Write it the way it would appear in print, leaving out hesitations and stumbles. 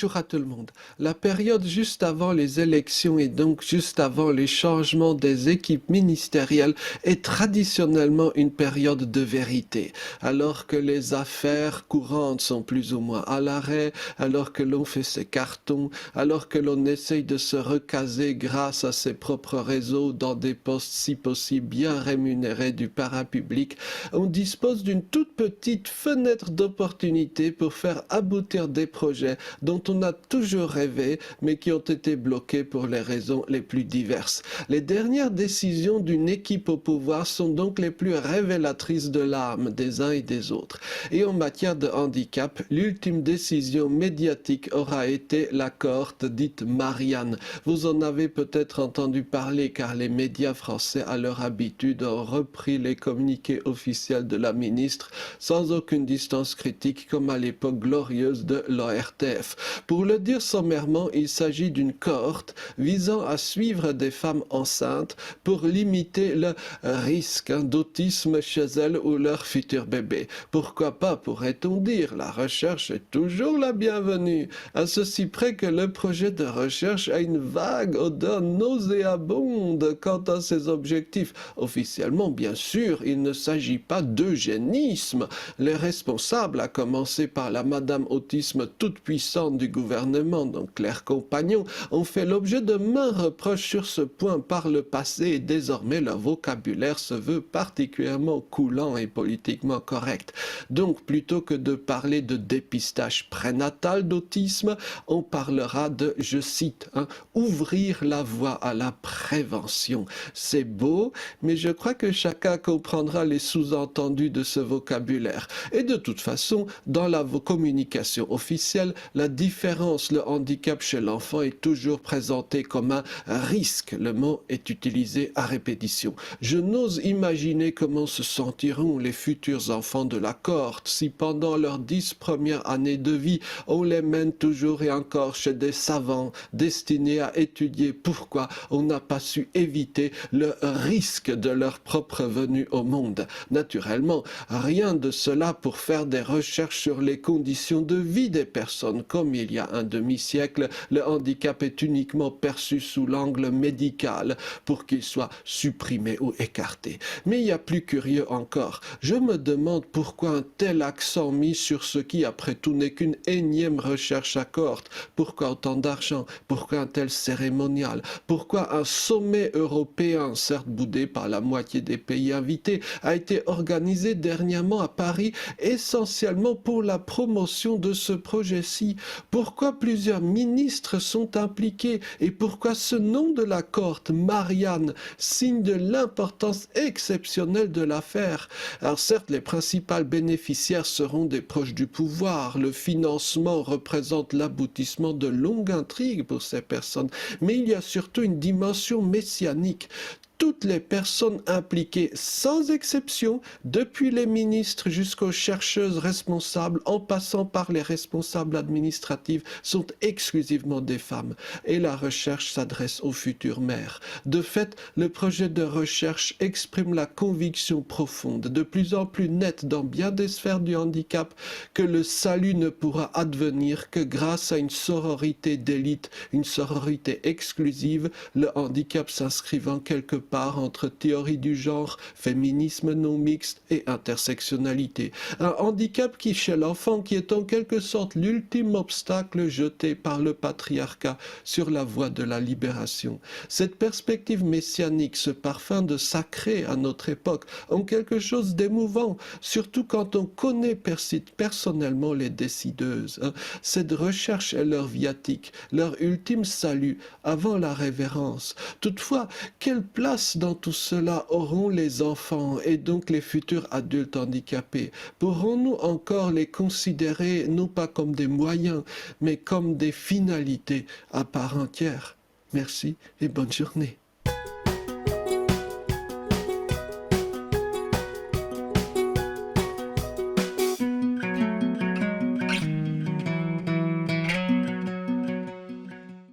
Bonjour à tout le monde. La période juste avant les élections et donc juste avant les changements des équipes ministérielles est traditionnellement une période de vérité. Alors que les affaires courantes sont plus ou moins à l'arrêt, alors que l'on fait ses cartons, alors que l'on essaye de se recaser grâce à ses propres réseaux dans des postes si possible bien rémunérés du parapublic, on dispose d'une toute petite fenêtre d'opportunité pour faire aboutir des projets dont on a toujours rêvé, mais qui ont été bloqués pour les raisons les plus diverses. Les dernières décisions d'une équipe au pouvoir sont donc les plus révélatrices de l'âme des uns et des autres. Et en matière de handicap, l'ultime décision médiatique aura été la cohorte dite Marianne. Vous en avez peut-être entendu parler car les médias français, à leur habitude, ont repris les communiqués officiels de la ministre sans aucune distance critique comme à l'époque glorieuse de l'ORTF. Pour le dire sommairement, il s'agit d'une cohorte visant à suivre des femmes enceintes pour limiter le risque d'autisme chez elles ou leur futur bébé. Pourquoi pas, pourrait-on dire, la recherche est toujours la bienvenue, à ceci près que le projet de recherche a une vague odeur nauséabonde quant à ses objectifs. Officiellement, bien sûr, il ne s'agit pas d'eugénisme. Les responsables, à commencer par la Madame Autisme toute puissante du gouvernement, donc Claire Compagnon, ont fait l'objet de maints reproches sur ce point par le passé et désormais leur vocabulaire se veut particulièrement coulant et politiquement correct. Donc plutôt que de parler de dépistage prénatal d'autisme, on parlera de, je cite, ouvrir la voie à la prévention. C'est beau, mais je crois que chacun comprendra les sous-entendus de ce vocabulaire. Et de toute façon, dans la communication officielle, la différence, le handicap chez l'enfant est toujours présenté comme un risque. Le mot est utilisé à répétition. Je n'ose imaginer comment se sentiront les futurs enfants de la cohorte si pendant leurs 10 premières années de vie, on les mène toujours et encore chez des savants destinés à étudier pourquoi on n'a pas su éviter le risque de leur propre venue au monde. Naturellement, rien de cela pour faire des recherches sur les conditions de vie des personnes. Comme il y a un demi-siècle, le handicap est uniquement perçu sous l'angle médical pour qu'il soit supprimé ou écarté. Mais il y a plus curieux encore. Je me demande pourquoi un tel accent mis sur ce qui, après tout, n'est qu'une énième recherche à cohorte. Pourquoi autant d'argent? Pourquoi un tel cérémonial? Pourquoi un sommet européen, certes boudé par la moitié des pays invités, a été organisé dernièrement à Paris, essentiellement pour la promotion de ce projet-ci? Pourquoi plusieurs ministres sont impliqués et pourquoi ce nom de la cohorte, Marianne, signe de l'importance exceptionnelle de l'affaire? Alors certes, les principales bénéficiaires seront des proches du pouvoir. Le financement représente l'aboutissement de longues intrigues pour ces personnes, mais il y a surtout une dimension messianique. Toutes les personnes impliquées, sans exception, depuis les ministres jusqu'aux chercheuses responsables, en passant par les responsables administratifs, sont exclusivement des femmes. Et la recherche s'adresse aux futures mères. De fait, le projet de recherche exprime la conviction profonde, de plus en plus nette dans bien des sphères du handicap, que le salut ne pourra advenir que grâce à une sororité d'élite, une sororité exclusive, le handicap s'inscrivant quelque part entre théorie du genre, féminisme non mixte et intersectionnalité. Un handicap qui, chez l'enfant, qui est en quelque sorte l'ultime obstacle jeté par le patriarcat sur la voie de la libération. Cette perspective messianique, ce parfum de sacré à notre époque, ont quelque chose d'émouvant, surtout quand on connaît personnellement les décideuses. Cette recherche est leur viatique, leur ultime salut avant la révérence. Toutefois, quelle place dans tout cela auront les enfants et donc les futurs adultes handicapés? Pourrons-nous encore les considérer non pas comme des moyens, mais comme des finalités à part entière? Merci et bonne journée.